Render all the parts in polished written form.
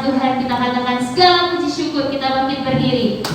Tuhan, kita katakan segala puji syukur, kita bangkit berdiri.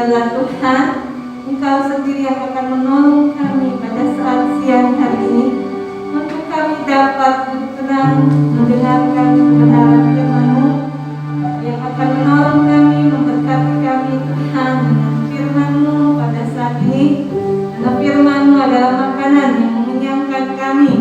Biarlah Tuhan, Engkau sendiri yang akan menolong kami pada saat siang hari ini, untuk kami dapat tenang mendengarkan kebenaran firman-Mu yang akan menolong kami, memberkati kami Tuhan dengan firman-Mu pada saat ini. Karena firman-Mu adalah makanan yang mengenyangkan kami,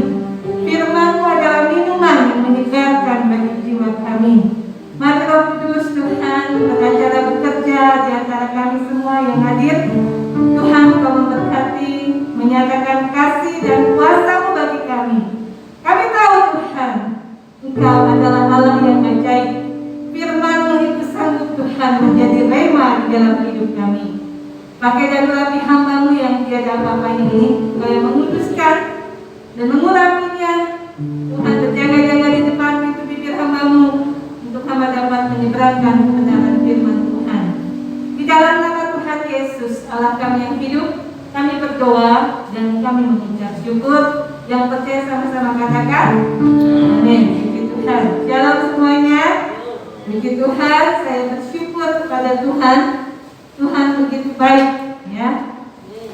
firman-Mu adalah minuman yang menyegarkan bagi jiwa kami. Mari Roh Kudus Tuhan bekerja di antara kami semua yang hadir. Tuhan, Kau memberkati, menyatakan kasih dan kuasa-Mu bagi kami. Kami tahu Tuhan, Engkau adalah Allah yang ajaib. Firman-Mu itu sanggup Tuhan menjadi rema di dalam hidup kami. Pakai dan urapi hamba-Mu yang tiada apa-apa ini, Engkau yang menguduskan dan mengurapinya. Tuhan, berjaga-jaga di depan pintu bibir hamba-Mu, untuk hamba dapat menyeberangkan kebenaran firman Tuhan. Di dalam nama Tuhan Yesus, Allah kami yang hidup, kami berdoa dan kami mengucap syukur. Yang percaya sama-sama katakan amin. Puji Tuhan. Shalom semuanya. Puji Tuhan, saya bersyukur kepada Tuhan. Tuhan begitu baik, ya.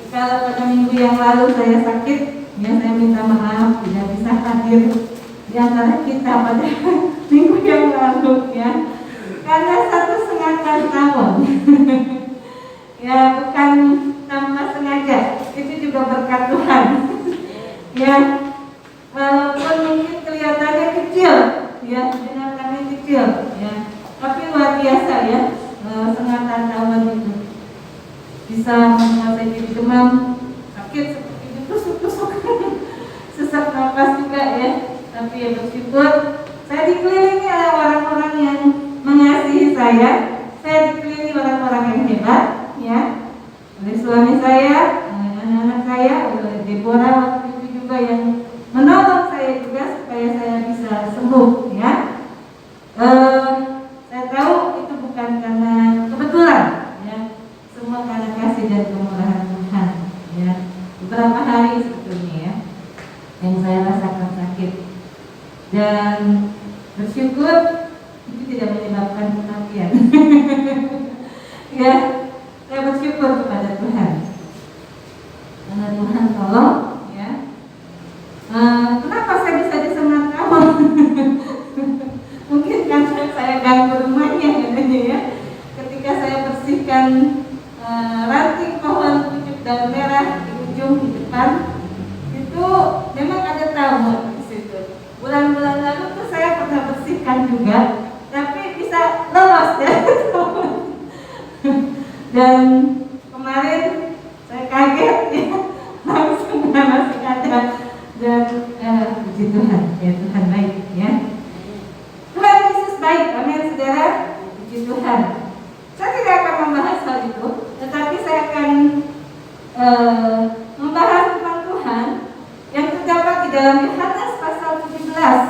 Kalau pada minggu yang lalu saya sakit, ya saya minta maaf tidak bisa hadir di antara kita pada minggu yang lalu, ya. Karena 1,5 tahun. Ya, bukan tanpa sengaja, itu juga berkat Tuhan. Ya, walaupun mungkin kelihatannya kecil, ya, dengan kami kecil, ya, tapi luar biasa, ya. 1,5 tahun itu bisa menguasai diri, demam, sakit seperti itu, tusuk-tusuk, sesak nafas juga, ya. Tapi ya bersyukur, saya dikelilingi oleh orang-orang yang mengasihi saya dikelilingi orang-orang yang hebat, ya, oleh suami saya, anak-anak saya, oleh Deborah waktu itu juga yang menolong saya juga supaya saya bisa sembuh, ya. Saya tahu itu bukan karena kebetulan, ya, semua karena kasih dan kemurahan Tuhan, ya. Beberapa hari sebetulnya, ya, yang saya rasakan sakit, dan bersyukur itu tidak menyebabkan kematian. Ya, saya bersyukur kepada Tuhan karena Tuhan tolong, ya. Kenapa saya bisa di 1,5 tahun? Mungkin karena saya ganggu rumahnya, katanya, ya. Ketika saya bersihkan ranting pohon pucuk daun merah di ujung di depan, itu memang ada tamu di situ. Bulan-bulan lalu tuh saya pernah bersihkan juga, tapi bisa lolos, ya. Dan kemarin saya kaget, ya, langsung masih ada. Dan puji Tuhan, ya, Tuhan baik, ya. Tuhan Yesus baik, amin saudara. Puji Tuhan. Saya tidak akan membahas hal itu, tetapi saya akan membahas tentang Tuhan yang terdapat di dalam Yohanes pasal 17.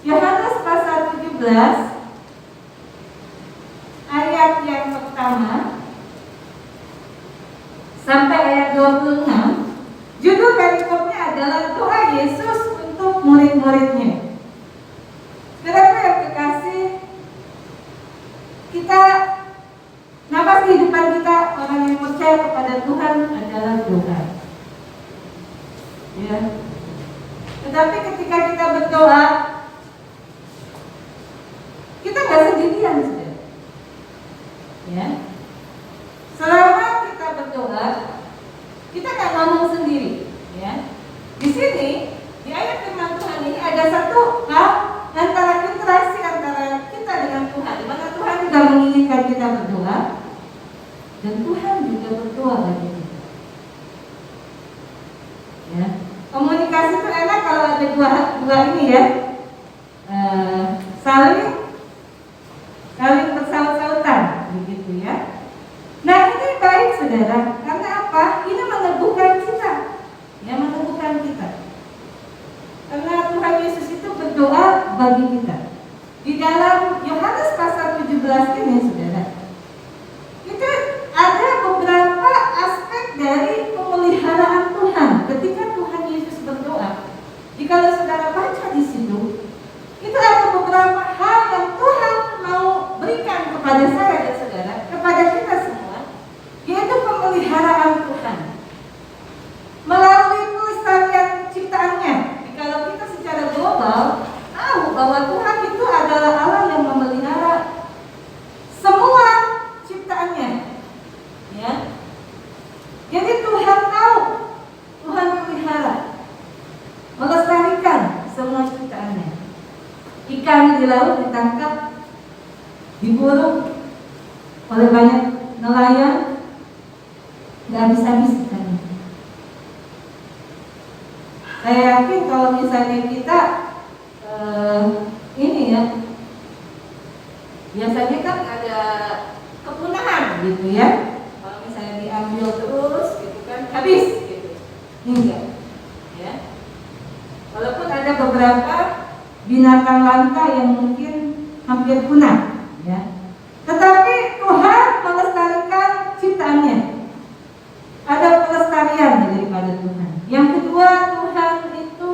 Yohanes pasal 17 ayat yang pertama sampai ayat 26. Judul perikopnya adalah doa Yesus untuk murid-muridnya. Saudara yang kekasih, kita nafas kehidupan kita, orang yang percaya kepada Tuhan adalah doa, ya. Tetapi ketika kita berdoa, kita nggak sendirian, saudara, ya. Selama kita berdoa, kita nggak ngomong sendiri, ya. Di sini di ayat firman Tuhan ini ada satu hal antara interaksi antara kita dengan Tuhan, di mana Tuhan juga menginginkan kita berdoa dan Tuhan juga berdoa bagi kita, ya. Komunikasi itu enak kalau ada dua ini, ya, saling bersaut-sautan, begitu, ya. Nah, ini baik saudara, karena apa? Ini meneguhkan kita, ya, meneguhkan kita. Karena Tuhan Yesus itu berdoa bagi kita. Di dalam Yohanes pasal 17 ini, saudara, itu ada beberapa aspek dari pemeliharaan Tuhan ketika Tuhan Yesus berdoa. Jika saudara baca di situ, di laut ditangkap, diburu oleh banyak nelayan, nggak habis-habis ikannya. Saya yakin kalau misalnya kita ini ya, biasanya kan ada kepunahan gitu ya. Kalau misalnya diambil terus gitu kan habis gitu. Ini enggak. Ya. Walaupun ada beberapa binatang langka yang mungkin hampir punah, ya. Tetapi Tuhan melestarikan ciptaannya. Ada pelestarian daripada Tuhan. Yang kedua, Tuhan itu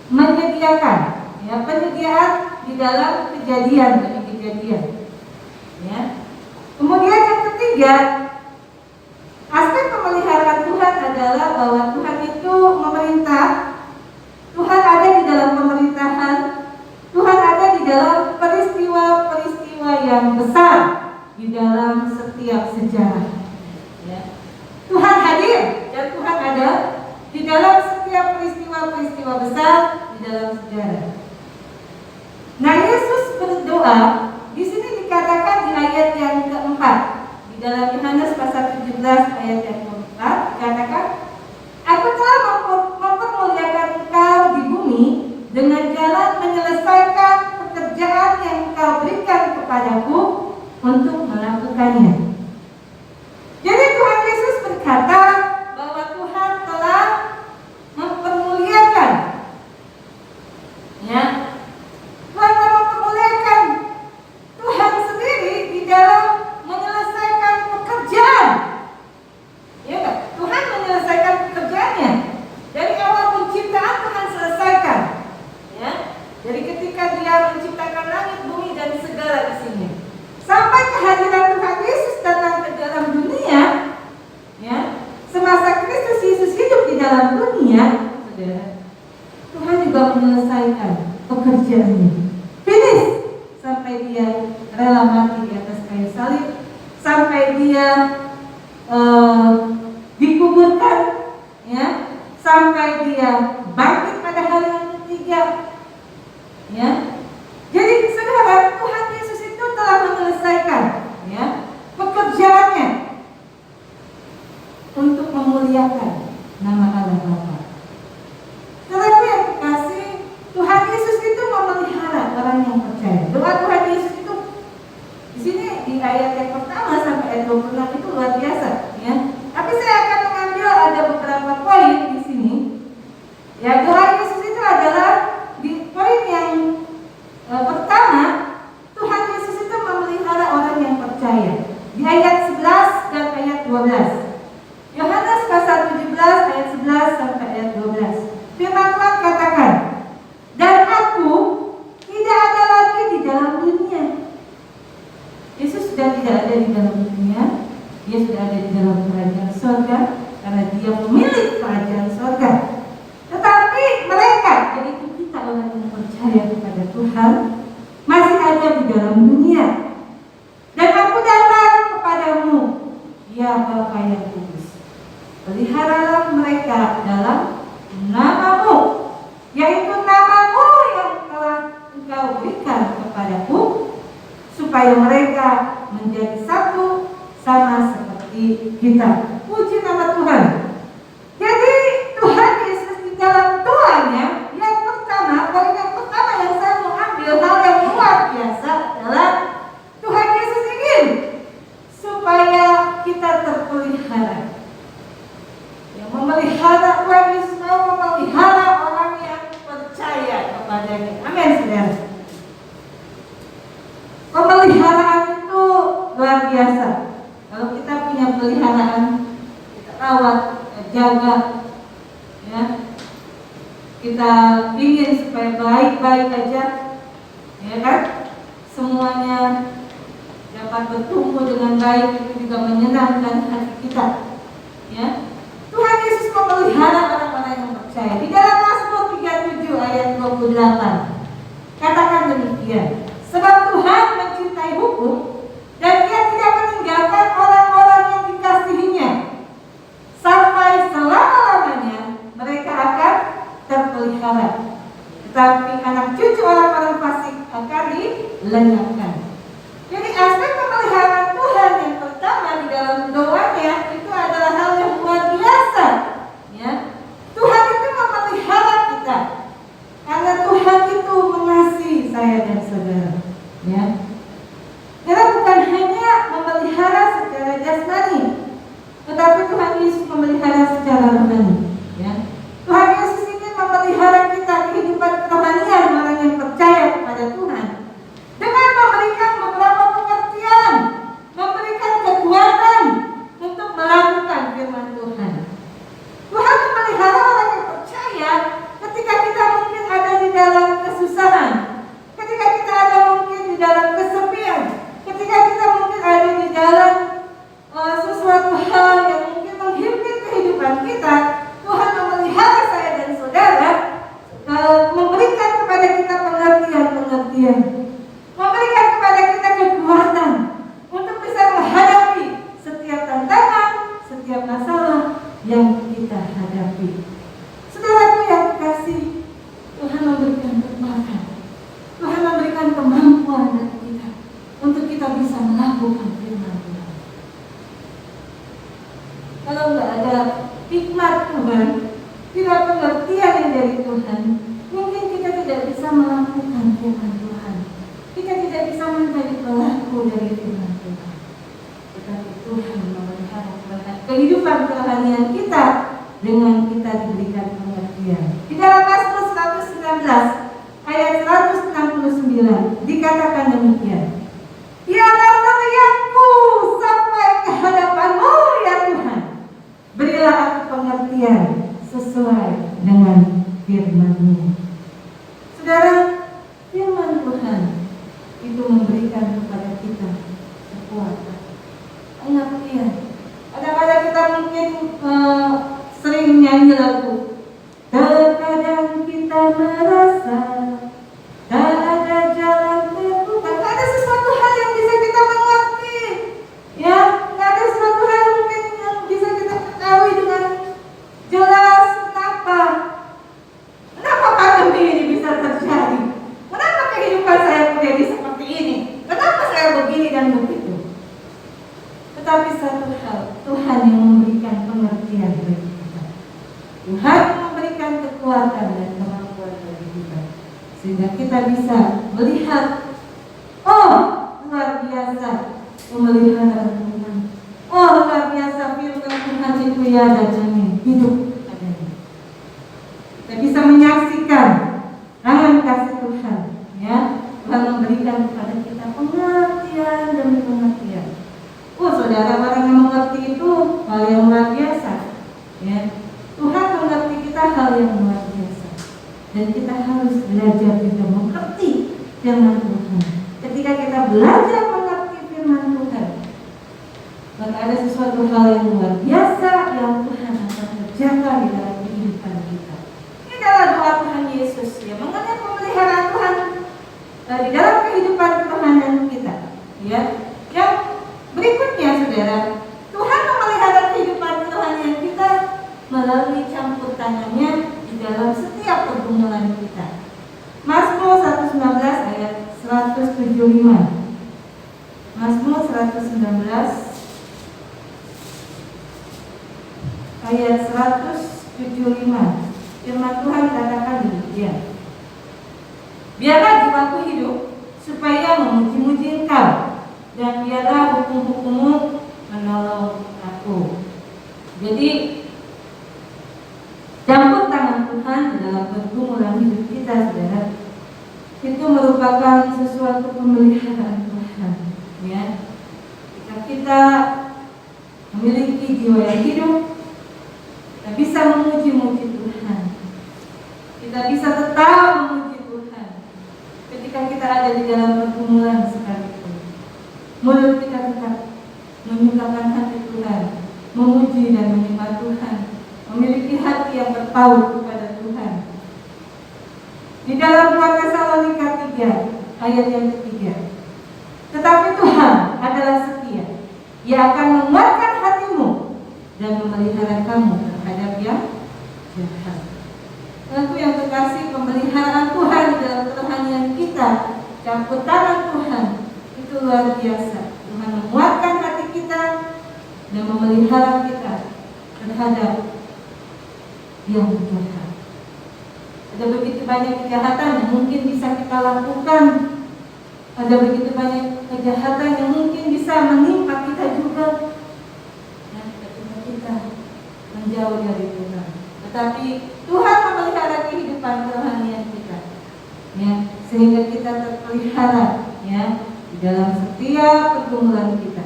menyediakan, ya, penyediaan di dalam kejadian demi kejadian. Ya. Kemudian yang ketiga, aspek pemeliharaan Tuhan adalah bahwa Tuhan itu memerintah. Tuhan ada di dalam pemerintahan. Tuhan ada di dalam peristiwa-peristiwa yang besar di dalam setiap sejarah. Ya. Tuhan hadir dan Tuhan ada di dalam setiap peristiwa-peristiwa besar di dalam sejarah. Nah, Yesus berdoa di sini dikatakan di ayat yang keempat, di dalam Yohanes pasal 17 ayat yang keempat dikatakan, Aku telah mempermuliakan engkau di bumi dengan jalan menyelesaikan pekerjaan yang engkau berikan kepadaku untuk melakukannya. Jadi Tuhan Yesus berkata bahwa Tuhan telah mempermuliakan, ya, Tuhan telah mempermuliakan Tuhan sendiri di dalam menyelesaikan pekerjaan. Ya kan? Tuhan menyelesaikan pekerjaannya. Dari awal penciptaan Tuhan selesaikan. Ya. Jadi ketika Dia menciptakan langit, bumi dan segala isinya, sampai kehadiran Tuhan Yesus datang ke dalam dunia, ya, semasa Kristus Yesus hidup di dalam dunia, saudara, Tuhan juga menyelesaikan pekerjaannya. Finish. Sampai Dia rela mati di atas kayu salib, sampai Dia dikuburkan, ya, sampai Dia bangkit pada hari yang ketiga, ya. Jadi saudara, Tuhan Yesus itu telah menyelesaikan, ya, pekerjaannya untuk memuliakan nama Allah Bapa. Tetapi yang kekasih, Tuhan Yesus itu memelihara orang yang percaya. Doa Tuhan Yesus itu di sini di ayat yang pertama sampai ayat 26 itu luar biasa, ya. Tapi saya akan mengambil ada beberapa poin di sini. Ya, doa Yesus itu adalah di poin yang pertama, Tuhan Yesus itu memelihara orang yang percaya. Di ayat 11 dan ayat 12. Yohanes pasal 17 ayat 11 sampai ayat 12. Firman Tuhan katakan, "Dan aku tidak ada lagi di dalam dunia." Yesus sudah tidak ada di dalam dunia. Dia sudah ada di dalam kerajaan surga karena Dia pemilik kerajaan surga. Tetapi mereka, yaitu kita orang yang percaya kepada Tuhan, masih ada di dalam dunia. Dan aku datang kepadamu, ya Bapa yang kudus, peliharalah mereka dalam namamu, yaitu namamu yang telah engkau berikan kepadaku, supaya mereka menjadi satu sama seperti kita. Puji nama Tuhan. Jadi Tuhan Yesus di dalam doanya yang pertama, poin yang pertama yang saya mau ambil, hal yang luar biasa adalah Tuhan Yesus ingin supaya kita terpelihara. Yang memelihara, Tuhan Yesus mau memelihara orang yang percaya kepadanya. Amin, saudara. Pemeliharaan itu luar biasa. Kalau kita punya peliharaan, kita rawat, kita jaga, ya, kita ingin supaya baik-baik aja, ya kan? Semuanya dapat bertumbuh dengan baik, itu juga menyenangkan hati kita, ya. Tuhan Yesus memelihara orang-orang yang percaya. Di dalam Mazmur 37 ayat 28 katakan demikian, sebab Tuhan mencintai hukum dan Dia tidak meninggalkan orang-orang yang dikasihinya, sampai selama-lamanya mereka akan terpelihara. Tetapi anak cucu orang-orang fasik Tuhan memelihara kehidupan kerohanian kita dengan kita diberikan pengertian. Di dalam Mazmur 119 ayat 169 dikatakan demikian. Biarlah teriakku sampai ke hadapan-Mu ya Tuhan. Berilah aku pengertian sesuai dengan firman-Mu. Saudara, firman Tuhan itu memberikan kepada kita kekuatan, pengertian. Kadang-kadang kita mungkin sering nyanyi lagu. Terkadang kita merasa tak ada jalan terbuka. Tak ada sesuatu hal yang bisa kita mengerti, ya. Tak ada sesuatu hal mungkin yang bisa kita ketahui dengan jelas. Kenapa pandemi ini bisa terjadi? Kenapa kehidupan saya menjadi seperti ini? Kenapa saya begini dan begitu? Tetapi satu hal, Tuhan yang memberikan pengertian bagi kita. Tuhan memberikan kekuatan dan kemampuan bagi kita, sehingga kita bisa melihat, oh luar biasa pemeliharaan Tuhan. Oh luar biasa firman Tuhan itu ya dan jamin hidup adanya. Kita bisa menyaksikan tangan kasih Tuhan, ya. Tuhan memberikan kepada kita pengertian demi pengertian. Oh saudara, orang yang mengerti itu hal yang luar biasa, ya. Tuhan mengerti kita hal yang luar biasa, dan kita harus belajar juga mengerti firman Tuhan. Ketika kita belajar mengerti firman Tuhan, maka ada sesuatu hal yang luar biasa yang Tuhan akan kerjakan di dalam kehidupan kita. Ini adalah doa Tuhan Yesus, ya, mengenai pemeliharaan Tuhan di dalam kehidupan kerohanian kita, ya. Yang berikutnya, saudara, Tuhan memelihara kehidupan kerohanian kita melalui campur tangannya di dalam setiap pergumulan kita. Mazmur 119 ayat 175. Mazmur 119 ayat 175. Firman Tuhan katakan demikian. Biarlah jiwaku hidup supaya memuji-muji Engkau, dan biarlah hukum-hukum-Mu menolong aku. Jadi campur tangan Tuhan dalam pergumulan hidup kita, saudara, itu merupakan sesuatu pemeliharaan Tuhan, ya. Jika kita memiliki jiwa yang hidup, kita bisa memuji-muji Tuhan. Kita bisa tetap memuji Tuhan ketika kita ada di dalam pergumulan sekalipun. Mulut kita tetap menyukakan hati Tuhan, memuji dan menyembah Tuhan, memiliki hati yang berpaut kepada Tuhan. Di dalam 2 Tesalonika 3 ayat yang ketiga, tetapi Tuhan adalah setia, Ia akan menguatkan hatimu dan memelihara kamu terhadap yang jahat. Tentu yang terkasih, pemeliharaan Tuhan di dalam kerohanian kita, campur tangan Tuhan itu luar biasa. Tuhan menguatkan hati kita dan memelihara kita terhadap yang jahat. Ada begitu banyak kejahatan yang mungkin bisa kita lakukan. Ada begitu banyak kejahatan yang mungkin bisa menimpa kita juga, ya, ketika kita menjauh dari Tuhan. Tetapi Tuhan memelihara kehidupan kerohanian kita, ya, sehingga kita terpelihara, ya, di dalam setiap pergumulan kita.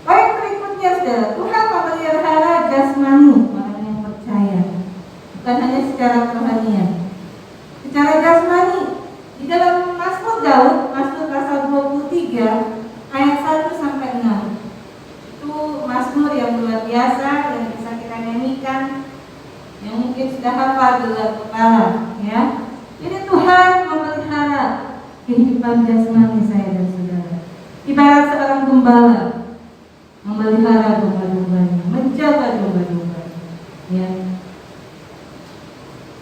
Poin berikutnya, saudara, Tuhan memelihara jasmani orang yang percaya, bukan hanya secara kerohanian, secara jasmani. Di dalam Mazmur Daud, Mazmur pasal 23 ayat 1 sampai 6. Itu mazmur yang luar biasa yang bisa kita nyanyikan, yang mungkin sudah hafal di dalam kepala, ya. Jadi Tuhan memelihara kehidupan jasmani saya dan saudara. Ibarat seorang gembala memelihara domba-dombanya, menjaga domba-dombanya, ya.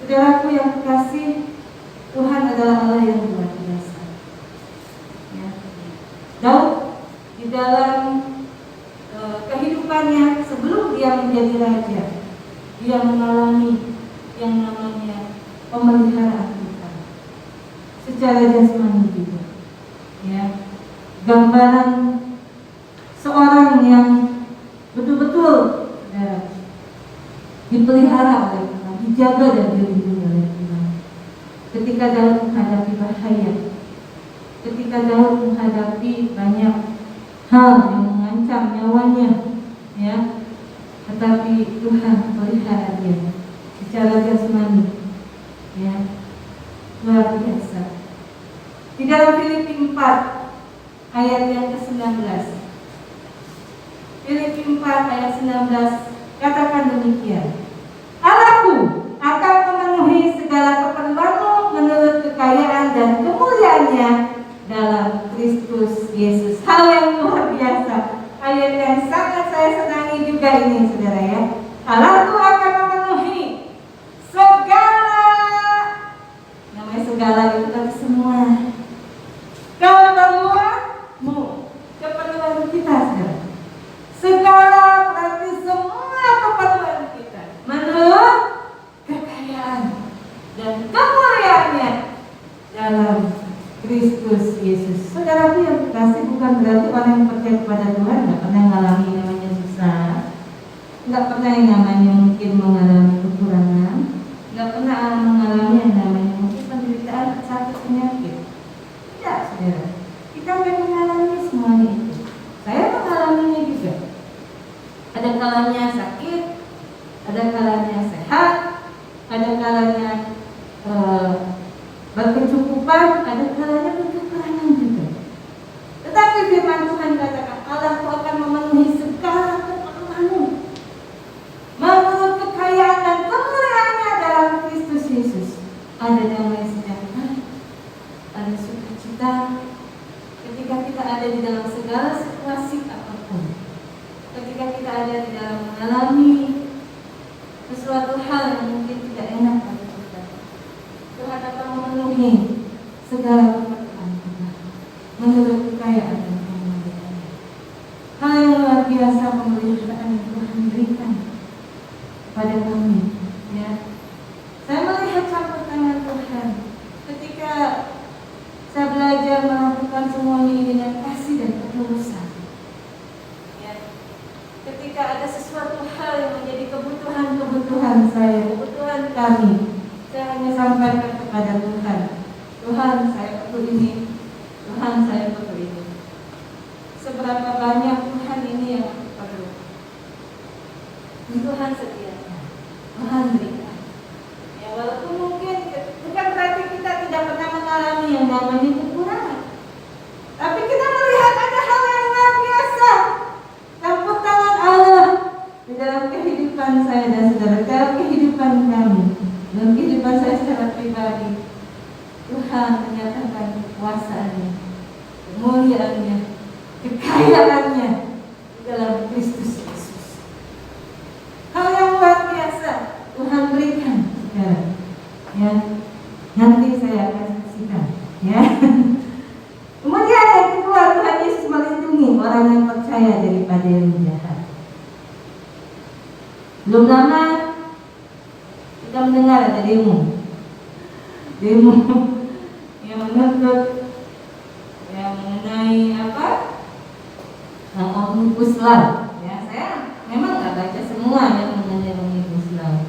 Saudaraku yang kekasih, Tuhan adalah Allah yang luar biasa, ya. Daud di dalam kehidupannya sebelum dia menjadi raja, dia mengalami yang namanya pemeliharaan Tuhan secara jasmani juga, ya. Gambaran seorang orang yang betul-betul dipelihara oleh Tuhan, dijaga dan dilindungi oleh Tuhan. Ketika dalam menghadapi bahaya, ketika dalam menghadapi banyak hal yang mengancam nyawanya, ya, tetapi Tuhan pelihara dia secara jasmani, ya, luar biasa. Di dalam Filipi 4 ayat yang ke-19, Filipi 4 ayat 19 katakan demikian, Allahku akan memenuhi segala keperluanmu menurut kekayaan dan kemuliaannya dalam Kristus Yesus. Hal yang luar biasa, ayat yang sangat saya senangi juga ini, saudara, ya. Allahku akan memenuhi segala, namanya segala itu kan semua, keperluanmu, keperluan kita, saudara. Segala berarti semua keperluan kita menurut kekayaan dan kemuliaannya dalam Kristus Yesus. Saudaraku yang kekasih, bukan berarti orang yang percaya kepada Tuhan nggak pernah mengalami namanya susah, nggak pernah yang namanya mungkin mengalami kekurangan, nggak pernah mengalami yang namanya mungkin penderitaan, sakit, penyakit. Tidak, saudara. Kita akan mengalami semuanya itu. Saya mengalaminya juga. Ada kalanya sakit, ada kalanya sehat, ada kalanya berkecukupan, ada kalanya berkekurangan juga. Tetapi firman Tuhan katakan, Allahku akan memenuhi segala keperluanmu menurut kekayaan dan kemuliaannya dalam Kristus Yesus. Ada damai sejahtera, ada sukacita ketika kita ada di dalam segala situasi apapun. Ketika kita ada di dalam mengalami sesuatu hal yang mungkin tidak enak bagi kita, Tuhan akan memenuhi segala keperluan kita menurut kekayaan dan kemuliaannya. Hal yang luar biasa pemeliharaan yang Tuhan berikan kepada kami, ya. Saya melihat campur tangan Tuhan ketika saya belajar melakukan semuanya ini dengan kasih dan ketulusan. Ketika ada sesuatu hal yang menjadi kebutuhan saya, kebutuhan kami, saya hanya sampaikan kepada Tuhan, Tuhan saya perlu ini, Tuhan saya perlu ini. Seberapa banyak Tuhan ini yang aku perlu, Tuhan sediakan, Tuhan berikan. Ya, walaupun mungkin bukan berarti kita tidak pernah mengalami yang namanya kekurangan, tapi kita melihat ada hal yang luar biasa, campur tangan Allah di dalam kehidupan saya dan saudara, dalam kehidupan kami, dalam kehidupan saya secara pribadi. Tuhan menyatakan kekuasaannya, kemuliaannya, kekayaannya dalam Kristus Yesus. Hal yang luar biasa Tuhan berikan, saudara. Ya, nanti saya akan saksikan. Ya. Kemudian yang kedua, Tuhan Yesus melindungi orang yang percaya daripada yang jahat. Belum lama kita mendengar ada demo yang menuntut yang mengenai apa? Omnibus Law. Ya, saya memang nggak baca semua yang mengenai Omnibus Law.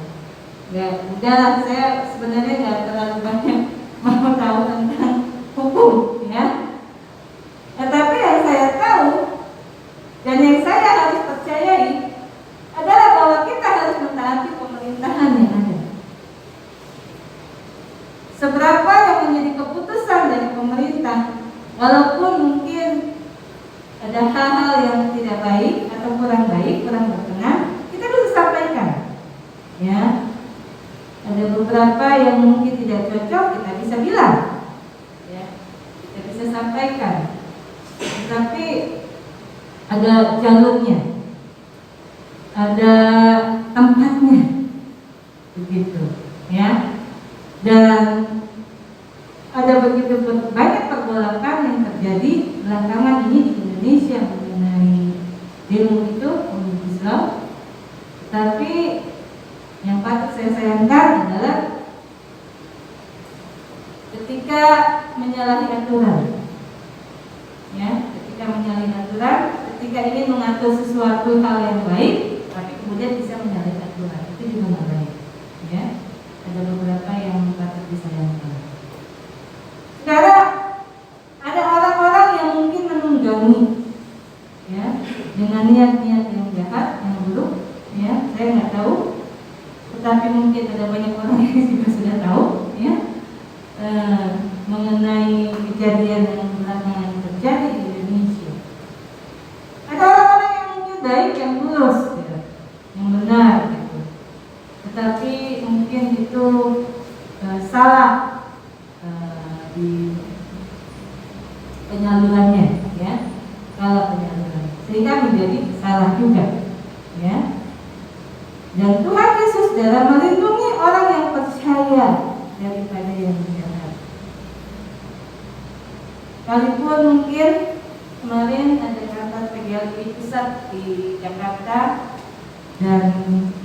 Ya, udahlah, saya sebenarnya nggak terlalu banyak mau tahu tentang hukum, ya. Tetapi yang saya tahu dan yang saya harus percayai adalah bahwa kita harus mentaati pemerintahan yang ada. Seberapa yang menjadi keputusan dari pemerintah, walaupun mungkin ada hal-hal yang tidak baik atau kurang baik, kurang berkenan, kita bisa sampaikan. Ya, ada beberapa yang mungkin tidak cocok, kita bisa bilang. Ya, kita bisa sampaikan. Tetapi ada jalurnya, ada tempatnya, begitu, ya. Dan ada begitu banyak pergolakan yang terjadi belakangan ini di Indonesia mengenai demo itu, Omnibus Law. Tapi yang patut saya sayangkan adalah ketika menyalahi aturan, ya, ketika menyalahi aturan, ketika ingin mengatur sesuatu hal yang baik, tapi kemudian bisa menyalahi aturan, itu juga nggak baik. Ya, ada beberapa yang patut disayangkan. Sekarang ada orang-orang yang mungkin menunggangi, ya, dengan niat-niat yang jahat, yang buruk, ya, saya nggak tahu, tetapi mungkin ada banyak orang yang juga sudah tahu, ya, mengenai kejadian yang belakangan terjadi di Indonesia. Ada orang-orang yang mungkin baik, yang lurus, ya, yang benar, gitu. Tetapi mungkin itu salah di penyalurannya, ya, salah penyaluran, sehingga menjadi salah juga, ya. Dan Tuhan Yesus dalam melindungi orang yang percaya daripada yang jahat. Sekalipun mungkin kemarin ada rapat PGLI pusat di Jakarta dan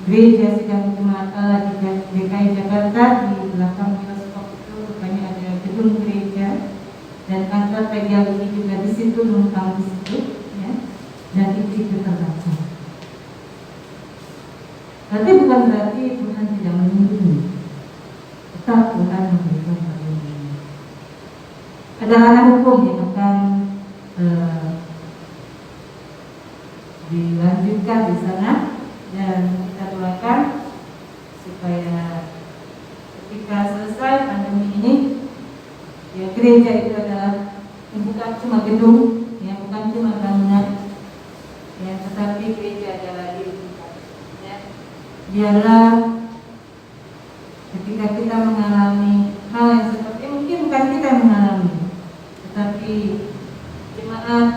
gereja sedang jemaat Allah di DKI Jakarta, di belakang bioskop itu rupanya ada gedung gereja dan kantor PGLI juga di situ, numpang di situ, ya, dan itu terbakar. Tapi bukan berarti Tuhan tidak melindungi, tetap Tuhan memberikan perlindungan. Ada ranah hukum yang akan dilanjutkan di sana, dan kita doakan supaya ketika selesai pandemi ini, ya, gereja itu adalah bukan cuma gedung, ya, bukan cuma bangunan, ya, tetapi gereja adalah diri kita. Ya. Biarlah ketika kita mengalami hal yang seperti, mungkin bukan kita yang mengalami, tetapi jemaat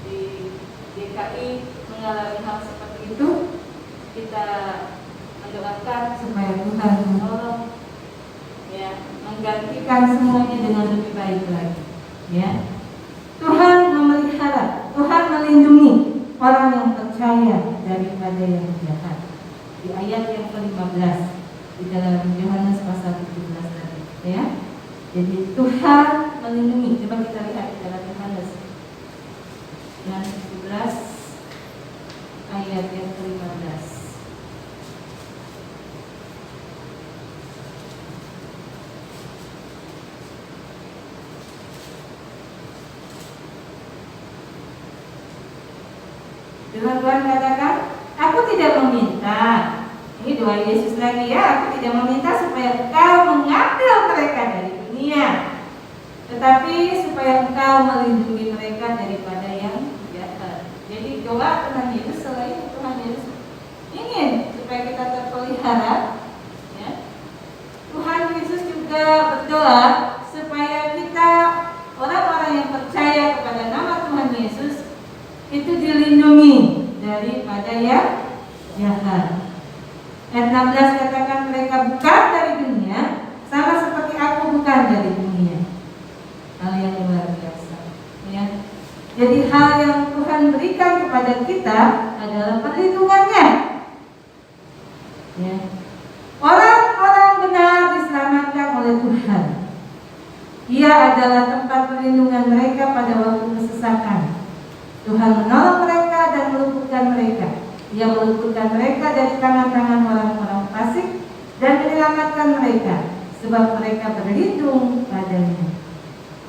di DKI mengalami hal seperti itu, kita mendoakan supaya Tuhan menolong, ya, menggantikan semuanya dengan lebih baik lagi, ya. Tuhan memelihara, Tuhan melindungi orang yang percaya daripada yang jahat. Di ayat yang ke-15 di dalam Yohanes pasal 17 tadi, ya. Jadi Tuhan melindungi. Coba kita lihat di dalam Yohanes 17 ayat yang ke-15. Firman Tuhan katakan, aku tidak meminta, ini doa Yesus lagi, ya, aku tidak meminta supaya engkau mengambil mereka dari dunia, tetapi supaya engkau melindungi mereka daripada yang jahat. Jadi doa Tuhan Yesus, selain Tuhan Yesus ingin supaya kita terpelihara, ya, Tuhan Yesus juga berdoa supaya kita, orang-orang yang percaya kepada nama Tuhan Yesus, itu dilindungi daripada yang jahat. Ayat 16 katakan, mereka bukan dari dunia, sama seperti aku bukan dari dunia. Hal yang luar biasa, ya. Jadi hal yang Tuhan berikan kepada kita adalah perlindungannya, ya. Orang-orang benar diselamatkan oleh Tuhan. Ia adalah tempat perlindungan mereka pada waktu kesesakan. Tuhan menolong mereka dan meluputkan mereka. Ia meluputkan mereka dari tangan-tangan orang-orang fasik dan menyelamatkan mereka, sebab mereka berlindung padanya.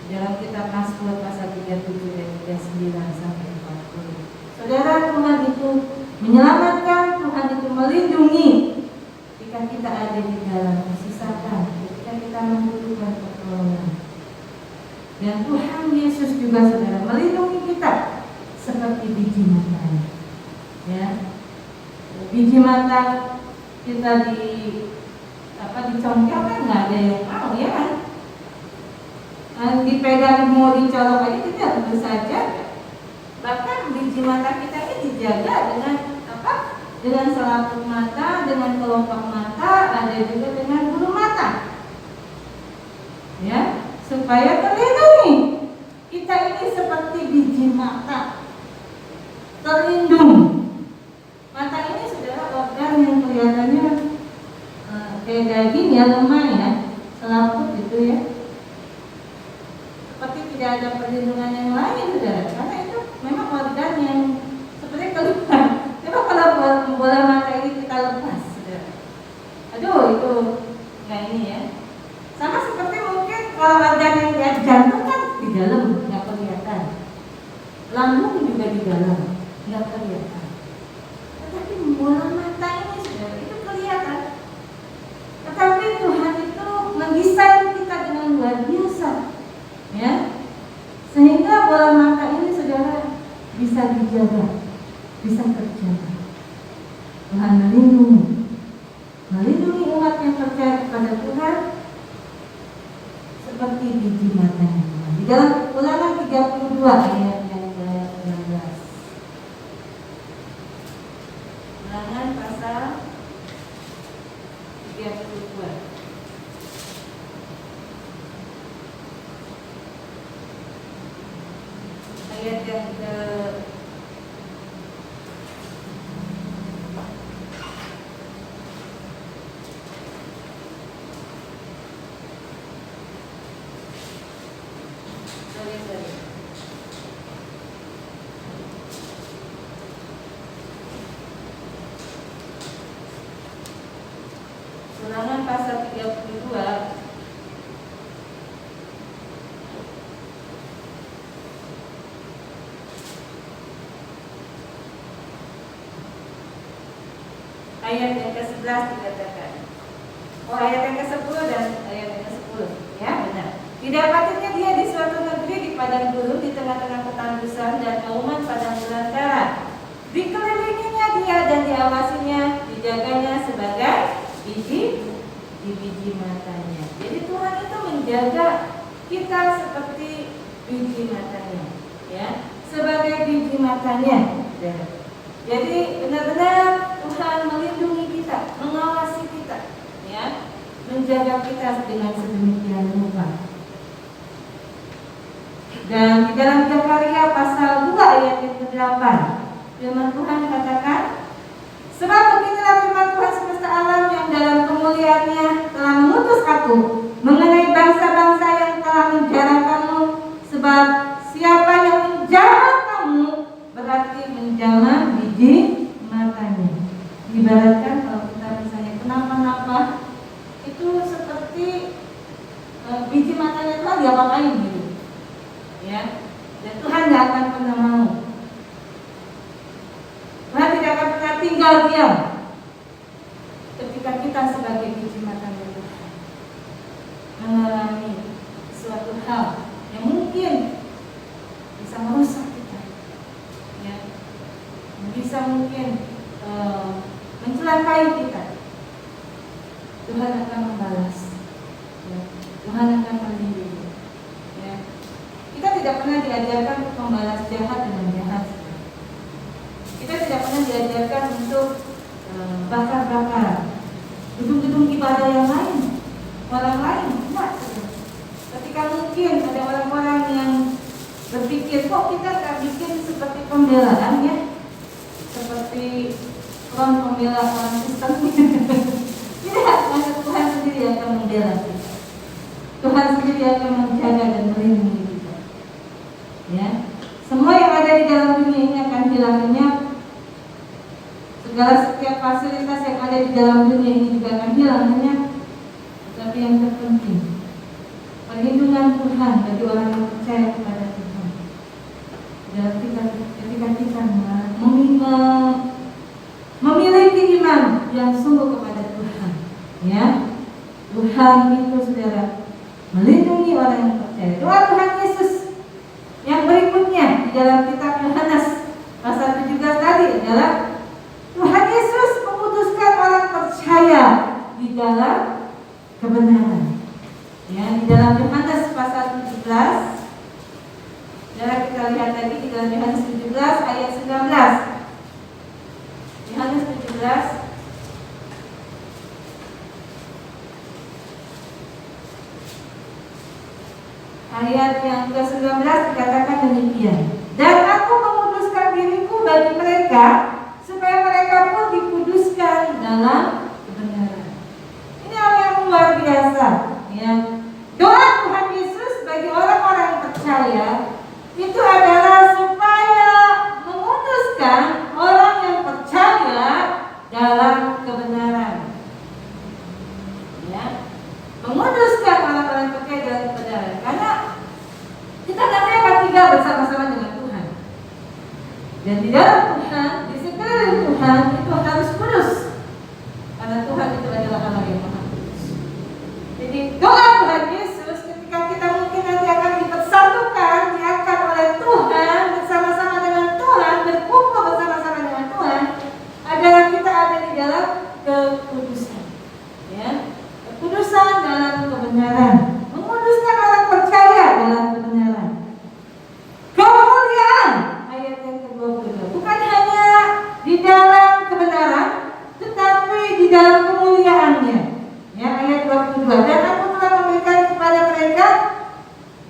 Dalam kitab Mazmur pasal 37 dan 39 sampai 40. Saudara, Tuhan itu menyelamatkan, Tuhan itu melindungi ketika kita ada di dalam kesesakan, ketika kita membutuhkan pertolongan. Dan Tuhan Yesus juga, saudara, melindungi kita seperti biji mata, ya. Biji mata kita dicongkel kan nggak ada yang mau, ya kan? Dipegang mau dicolok aja kita tentu saja. Bahkan biji mata kita ini dijaga dengan dengan selaput mata, dengan kelopak mata, ada juga dengan bulu mata, ya, supaya terlindungi. Kita ini seperti biji mata, terlindung. Mata ini, saudara, organ yang kelihatannya kayak daging, ya, lemah, ya, selaput gitu, ya. Seperti tidak ada perlindungan yang lain, saudara, karena itu lambung juga di dalam, nggak kelihatan. Tetapi bola mata ini saudara itu kelihatan. Tetapi Tuhan itu mendesain kita dengan luar biasa, ya, sehingga bola mata ini saudara bisa dijaga, bisa terjaga. Tuhan melindungi umat yang percaya kepada Tuhan seperti biji matanya. Di dalam Ulangan 32 ayat yang ke-16. Ulangan pasal 32 ayat yang ke Ulangan pasal 32 ayat yang ke-11 dikatakan. Ayat yang ke-10 dan ayat yang ke-10. Ya, benar. Didapatinya dia di suatu negeri di padang gurun di tengah-tengah ketandusan dan auman padang belantara. Dikelilinginya dia dan diawasinya, dijaganya sebagai biji matanya. Jadi Tuhan itu menjaga kita seperti biji matanya, ya, sebagai biji matanya. Jadi benar-benar Tuhan melindungi kita, mengawasi kita, ya, menjaga kita dengan sedemikian rupa. Dan di dalam Zakaria pasal 2 ayat yang ke-8, firman Tuhan katakan, sebab beginilah firman Tuhan semesta alam yang dalam kemuliaannya telah mengutus aku mengenai bangsa-bangsa yang telah menjara kamu, sebab siapa yang menjara kamu berarti menjama biji matanya. Ibaratkan kalau kita misalnya kenapa-napa itu seperti biji matanya Tuhan diapa-apain gitu, ya. Dan Tuhan tidak akan pernah mau. Tuhan tidak akan pernah tinggal diam ketika kita sebagai biji matanya Tuhan mengalami suatu hal yang mungkin bisa merusak kita, ya, bisa mungkin mencelakai kita. Tuhan akan membalas, ya. Tuhan akan melindungi, ya. Kita tidak pernah diajarkan untuk membalas jahat dengan jahat. Kita tidak pernah diajarkan untuk bakar-bakar gedung-gedung ibadah yang lain, orang lain. Enggak. Ketika mungkin ada orang-orang yang berpikir, kok kita tak bikin seperti pembelaan, ya, seperti front pembela orang Kristen. Tidak, maka Tuhan sendiri akan membela kita. Tuhan sendiri akan menjaga dan melindungi kita, ya. Semua yang ada di dalam dunia ini akan hilang lenyap. Segala setiap fasilitas yang ada di dalam dunia ini juga akan hilang lenyap. Tetapi yang terpenting, perlindungan Tuhan bagi orang yang percaya kepada Tuhan. Dan ketika kita memiliki iman yang sungguh kepada Tuhan, ya, Tuhan itu saudara melindungi orang yang percaya. Doa Tuhan Yesus yang berikutnya di dalam kitab Yohanes pasal 17 tadi adalah Tuhan Yesus memutuskan orang percaya di dalam kebenaran. Ya, di dalam Yohanes pasal 17, saudara kita lihat lagi di dalam Yohanes 17 ayat 19. Yohanes 17 ayat yang ke-19 dikatakan demikian. Dan aku menguduskan diriku bagi mereka supaya mereka pun dikuduskan dalam kebenaran. Ini hal yang luar biasa, ya. Doa Tuhan Yesus bagi orang-orang percaya itu adalah supaya menguduskan orang yang percaya dalam kebenaran, ya. Menguduskan orang-orang percaya dalam kebenaran, karena kita nanti akan tinggal bersama-sama dengan Tuhan. Dan di dalam Tuhan, di sekeliling Tuhan itu harus kudus. Karena Tuhan itu adalah Allah yang Maha Kudus. Jadi doa Tuhan Yesus ketika kita mungkin nanti akan dipersatukan, diangkat oleh Tuhan, bersama-sama dengan Tuhan, berkumpul bersama-sama dengan Tuhan, adalah kita ada di dalam kekudusan. Ya, kekudusan dalam kebenaran, menguduskan orang percaya dalam kebenaran. Kemuliaan, ayat yang ke-22, bukan hanya di dalam kebenaran, tetapi di dalam kemuliaannya. Ya, ayat 22. Dan aku telah memberikan kepada mereka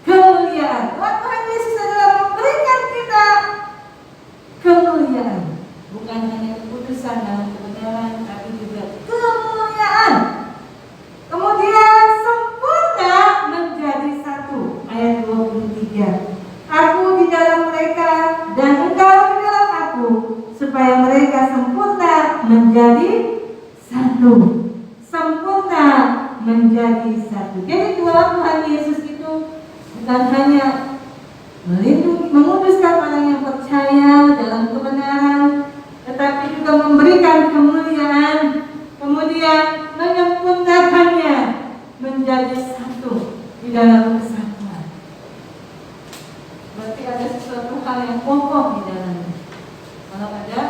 kemuliaan. Tuhan Yesus adalah memberikan kita kemuliaan, bukan hanya kekudusan dalam kebenaran, tapi juga kemuliaan. Kemudian sempurna menjadi satu. Ayat 23. Aku di dalam mereka dan engkau di dalam aku, supaya mereka sempurna menjadi satu. Sempurna menjadi satu. Jadi doa Tuhan Yesus itu bukan hanya melindungi, menguduskan orang yang percaya dalam kebenaran, tetapi juga memberikan kemuliaan, kemudian menyempurnakannya menjadi satu di dalam kesatuan. Berarti ada sesuatu hal yang pokok di dalamnya. Kalau ada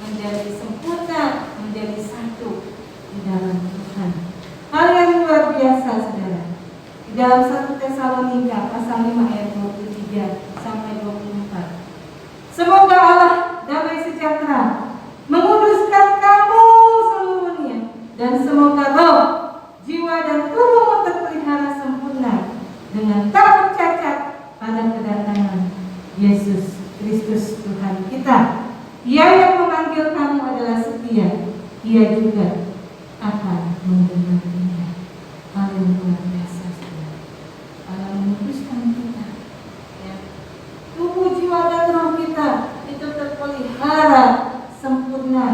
menjadi sempurna, menjadi satu di dalam Tuhan. Hal yang luar biasa, saudara. Di dalam 1 Tesalonika pasal 5 ayat 23 sampai 24. Semoga Allah damai sejahtera menguduskan kamu seluruhnya, dan semoga roh, jiwa dan tubuhmu terpelihara sempurna dengan tak bercacat pada kedatangan Yesus Kristus Tuhan kita. Ia yang memanggil kamu adalah setia, Ia juga akan menggenapinya. Hal yang luar biasa, saudara. Allah menguduskan kita, ya. Tubuh, jiwa dan roh kita itu terpelihara sempurna,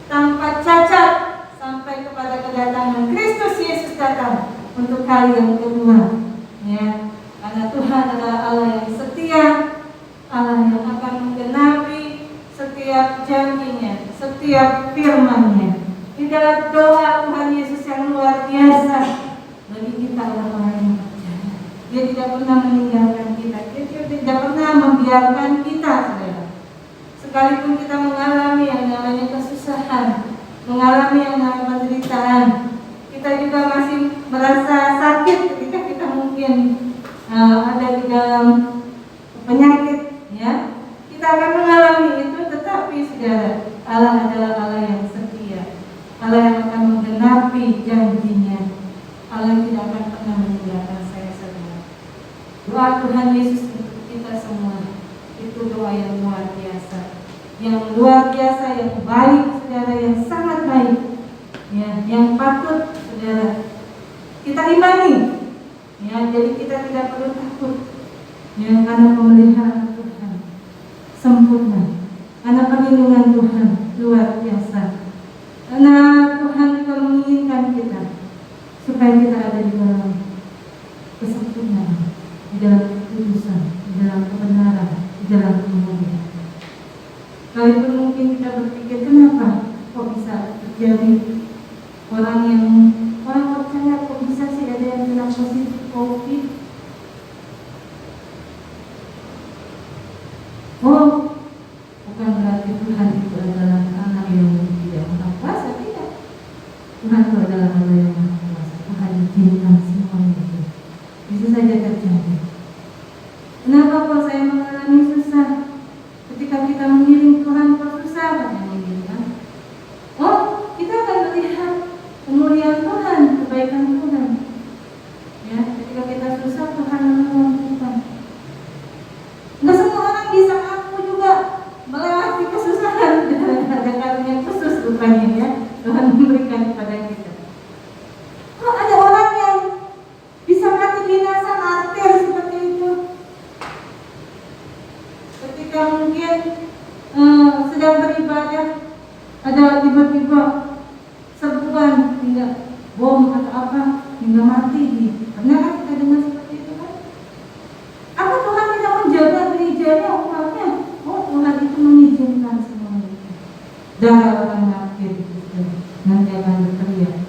tanpa cacat sampai kepada kedatangan Kristus Yesus datang untuk kali yang kedua, ya. Karena Tuhan adalah Allah yang setia, Allah yang akan menggenapi setiap janjinya, setiap firman-Nya. Di dalam doa Tuhan Yesus yang luar biasa bagi kita orang-orang yang percaya. Dia tidak pernah meninggalkan kita, Dia tidak pernah membiarkan kita, saudara. Sekalipun kita mengalami yang namanya kesusahan, mengalami yang namanya penderitaan, kita juga masih merasa sakit ketika kita mungkin ada di dalam penyakit, ya. Kita akan mengalami itu, tetapi saudara, Allah adalah Allah yang setia, Allah yang akan menggenapi janjinya. Allah yang tidak akan pernah meninggalkan saya, saudara. Doa Tuhan Yesus untuk kita semua itu doa yang luar biasa, yang luar biasa, yang baik, saudara, yang sangat baik, ya, yang patut, saudara, kita imani, ya. Jadi kita tidak perlu takut, ya, karena pemeliharaan Tuhan sempurna, karena perlindungan Tuhan luar biasa, karena Tuhan juga menginginkan kita supaya kita ada di dalam kesempurnaan, di dalam kekudusan, di dalam kebenaran, di dalam kemuliaan. Kalaupun mungkin kita berpikir, kenapa kok bisa terjadi orang percaya kok bisa sih ada yang kena positif COVID? Oh, bukan berarti Tuhan itu adalah anak yang tidak maha kuasa, tidak. Tuhan itu adalah Allah yang maha kuasa. Tuhan izinkan semuanya itu bisa saja terjadi. Kenapa kok saya mengalami susah? Ketika kita mengiring Tuhan kok susah, katanya gitu kan? Oh, kita akan melihat kemuliaan Tuhan, kebaikan Tuhan. Ya, ketika kita susah, Tuhan menolong kita. Nggak semua orang bisa ngaku juga melewati kesusahan. Ada karunia khusus rupanya, ya, Tuhan memberikan kepada kita. Kok ada orang yang bisa mati binasa, martir seperti itu? Ketika mungkin sedang beribadah, ada tiba-tiba serbuan, tidak bom atau apa, hingga mati. Pernah kan kita dengar seperti itu kan? Apa Tuhan tidak menjaga gerejanya, umatnya? Oh, Tuhan itu mengizinkan darah orang martir itu, nanti akan berteriak.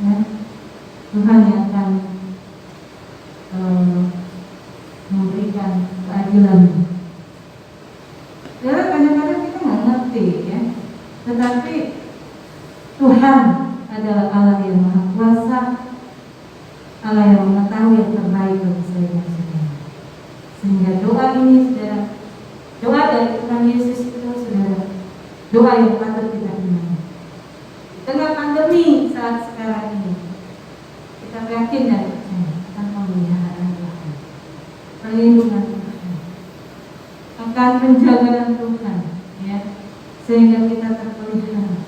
Ya, Tuhan yang akan memberikan keadilan. Karena kadang-kadang kita nggak ngerti ya, tetapi Tuhan adalah Allah yang Maha Kuasa, Allah yang mengetahui yang terbaik bagi saya dan saudara. Sehingga doa ini saudara, doa dari Tuhan Yesus itu saudara, doa yang patut kita imani. Di tengah pandemi saat sekarang ini, kita yakin dan percaya akan pemeliharaan Tuhan, perlindungan Tuhan, akan penjagaan Tuhan, ya, sehingga kita terpelihara,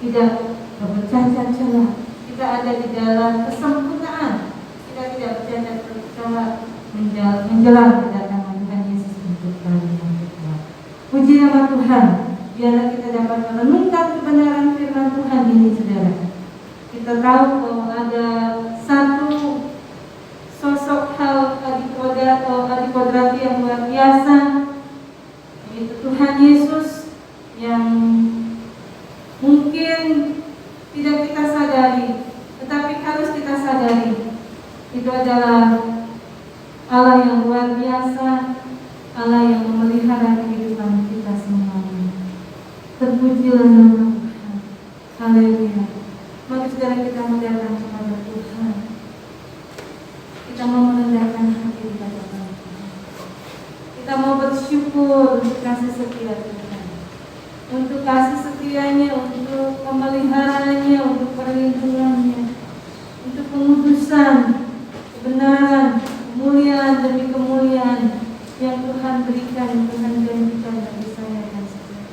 tidak bercacat celah, kita ada di dalam kesempurnaan, kita tidak bercacat celah menjelang kedatangan Tuhan Yesus untuk kali yang kedua. Puji nama Tuhan, biarlah kita dapat merenungkan kebenaran firman Tuhan ini, saudara. Kita tahu bahwa ada satu sosok hal adikodrati yang luar biasa, yaitu Tuhan Yesus yang mungkin tidak kita sadari, tetapi harus kita sadari. Itu adalah Allah yang luar biasa, Allah yang memelihara kehidupan kita semuanya. Terpujilah nama Tuhan. Haleluya. Mari saudara kita mendatang kepada Tuhan. Kita mau merendahkan hati di hadapan Tuhan. Kita mau bersyukur untuk kasih setia Tuhan, untuk kasih setianya, untuk pemeliharaannya, untuk perlindungannya, untuk pengudusan, kebenaran, kemuliaan demi kemuliaan yang Tuhan berikan, Tuhan janjikan bagi saya dan saudara.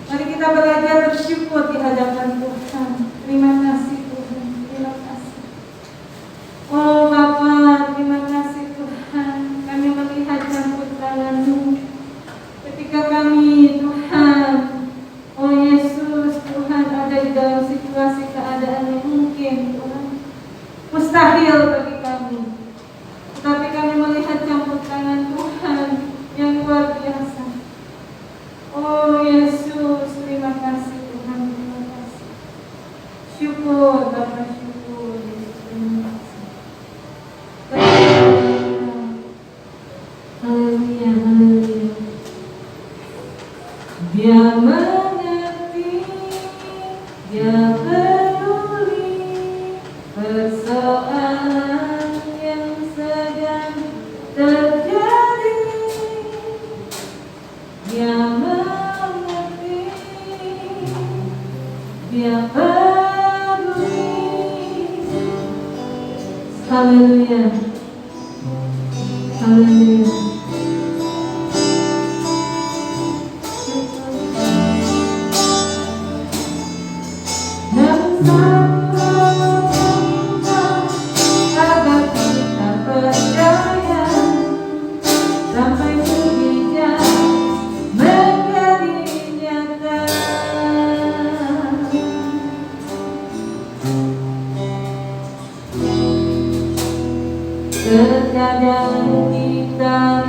Mari kita belajar bersyukur di hadapan Tuhan. Terima kasih Tuhan, terima kasih. Oh Bapa, terima kasih Tuhan. Kami melihat campur tangan-Mu ketika kami Tuhan, oh Yesus, Tuhan ada di dalam situasi keadaan yang mungkin Tuhan mustahil bagi kami. Tetapi kami melihat campur tangan Tuhan yang luar biasa. Oh Yesus, terima kasih Tuhan, terima kasih. Syukur Bapa, syukur Yesus, terima kasih. Haleluya, haleluya. Dia mengerti, Dia peduli persoalan yang sedang terjadi. Dia mengerti, Dia peduli. Haleluya, haleluya. Namun agar kita percaya sampai mujizat menjadi nyata. Terkadang kita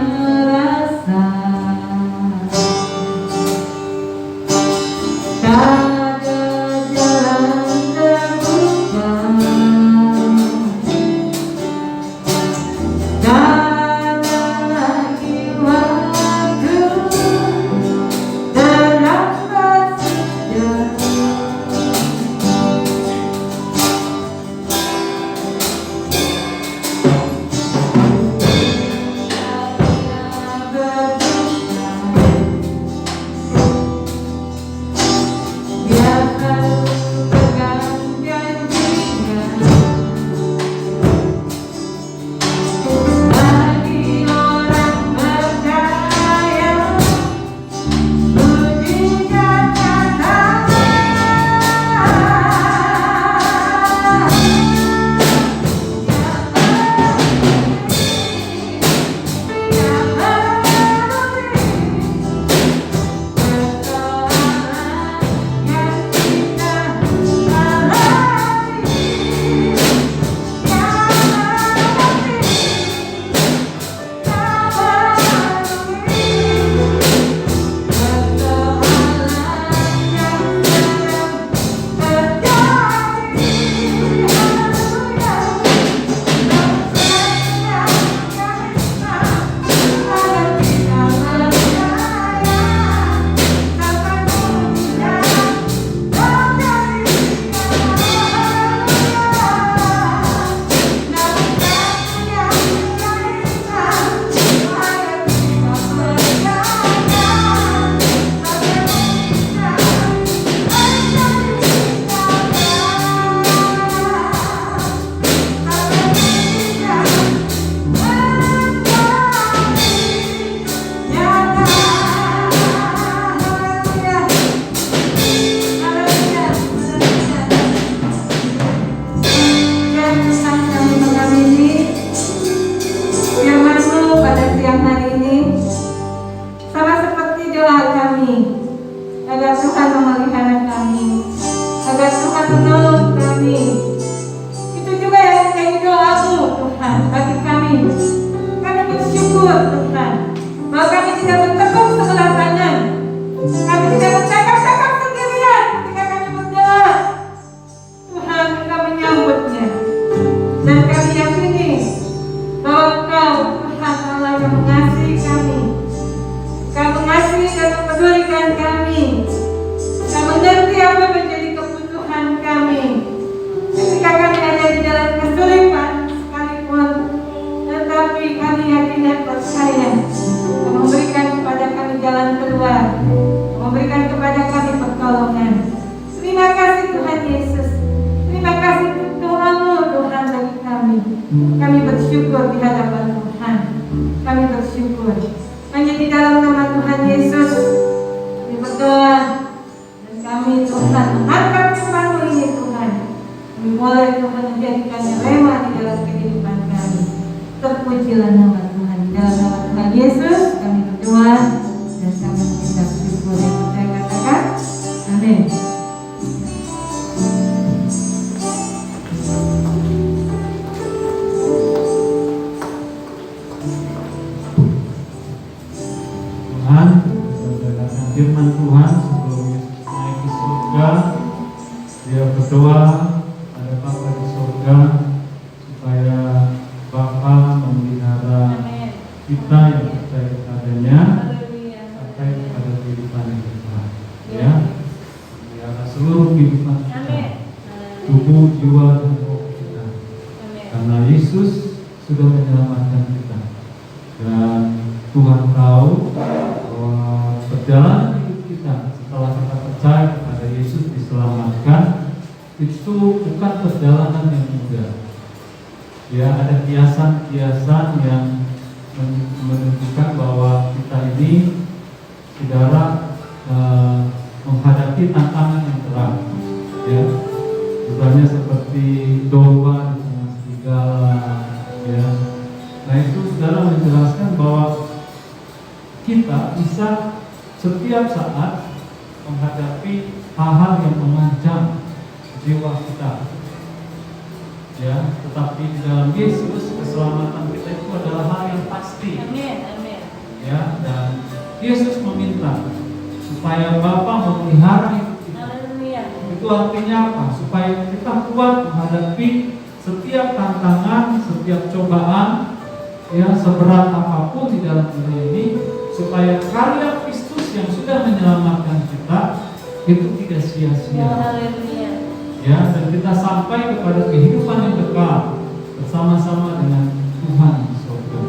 di dalam nama Tuhan Yesus kami berdoa, dan kami Tuhan mengangkat firman-Mu ini Tuhan. Kami boleh Tuhan menjadikannya rema di dalam kehidupan kami. Terpujilah nama Tuhan. Di dalam nama Tuhan Yesus kami berdoa dan kami mengucap syukur. Saya katakan amin. Tuhan, mendengarkan firman Tuhan sebelum Yesus naik ke surga, dia berdoa pada Bapa di surga supaya Bapa memelihara kita yang percaya kepadanya sampai pada kehidupan yang kekal. Ya, memelihara seluruh kehidupan kita, tubuh, jiwa, dan roh kita. Karena Yesus sudah menyelamatkan kita, dan Tuhan tahu bahwa perjalanan hidup kita setelah kita percaya kepada Yesus diselamatkan itu bukan perjalanan yang mudah. Ya, ada kiasan-kiasan yang menunjukkan bahwa kita ini saudara menghadapi tantangan yang berat. Ya, misalnya seperti domba di tengah serigala. Ya, nah itu saudara menjelaskan bahwa kita bisa setiap saat menghadapi hal-hal yang mengancam jiwa kita, ya. Tetapi di dalam Yesus keselamatan kita itu adalah hal yang pasti. Amin, amin. Ya, dan Yesus meminta supaya Bapa memelihara hidup kita. Haleluya. Itu artinya apa? Supaya kita kuat menghadapi setiap tantangan, setiap cobaan, ya, seberat apapun di dalam dunia ini, supaya karya Kristus yang sudah menyelamatkan kita itu tidak sia-sia. Haleluya. Ya, dan kita sampai kepada kehidupan yang kekal bersama-sama dengan Tuhan di surga.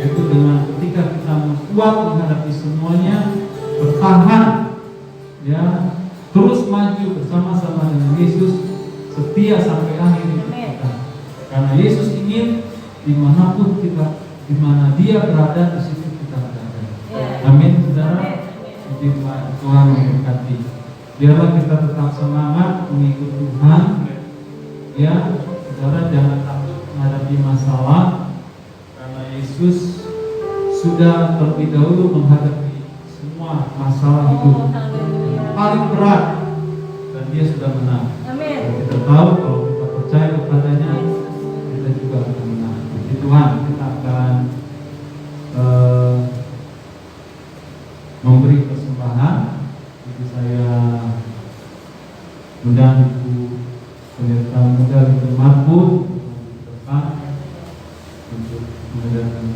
Yaitu dengan ketika kita kuat menghadapi semuanya, bertahan, ya, terus maju bersama-sama dengan Yesus, setia sampai akhir hidup kita. Karena Yesus ingin dimanapun kita, di mana Dia berada, di situ kita berada. Amin, saudara. Puji Tuhan memberkati. Biarlah kita tetap semangat mengikut Tuhan. Ya, saudara, jangan takut menghadapi masalah, karena Yesus sudah terlebih dahulu menghadapi semua masalah hidup paling berat, dan Dia sudah menang. Dan kita tahu kalau kita percaya kepadanya, kita juga akan menang. Puji Tuhan. Kita akan memberi persembahan. Jadi saya undang Ibu Pendeta Muda Ibu Marpun di depan untuk mendengarkan.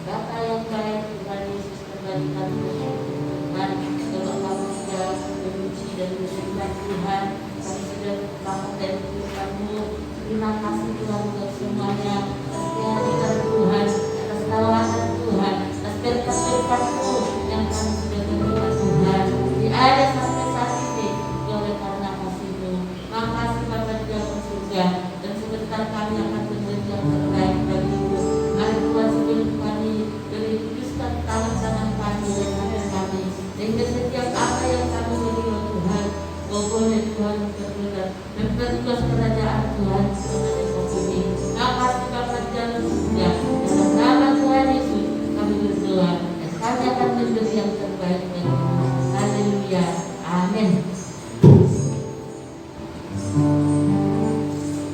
Bapa yang baik, Tuhan Yesus kembali kami bersyukur kalau kami sudah memuji dan bersyukur Tuhan, kami sudah bangun dari firman-Mu. Terima kasih Tuhan untuk semuanya, atas kehadiran Tuhan, atas tawaran Tuhan, atas berkat-berkat-Mu yang kami sudah terima Tuhan. Ada sampai saat ini, oleh karena kasih-Mu. Makasih Bapa di dalam surga, dan sebentar kami akan memberi yang terbaik bagi-Mu. Mari Tuhan, sebelum kami beri kuduskan tangan kami dan hati kami, sehingga setiap apa yang kami beri Tuhan, Kau boleh Tuhan berbuat dan bertugas kerajaan Tuhan mengenai bumi. Makasih Bapa di dalam surga, dalam nama Tuhan Yesus kami berdoa, dan kami akan memberi yang terbaik bagi-Mu. Haleluya, amin.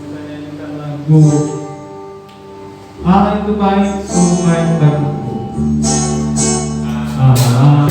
Kita nyanyikan lagu Allah itu baik, sungguh baik bagiku. Allah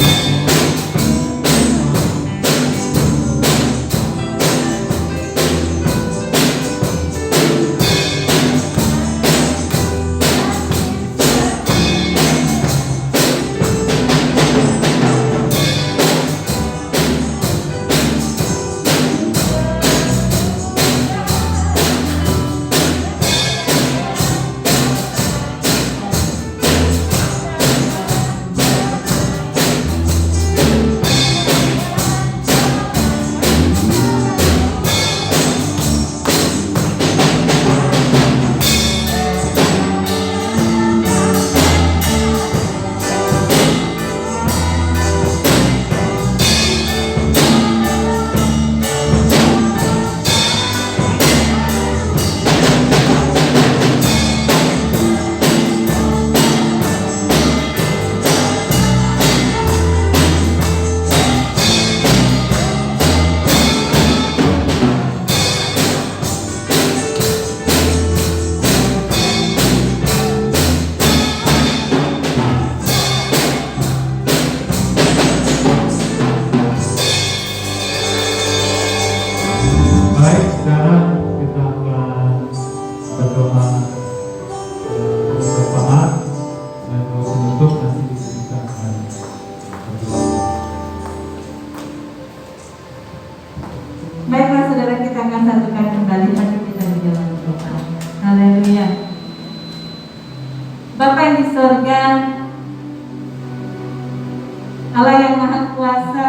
Allah yang Maha Kuasa,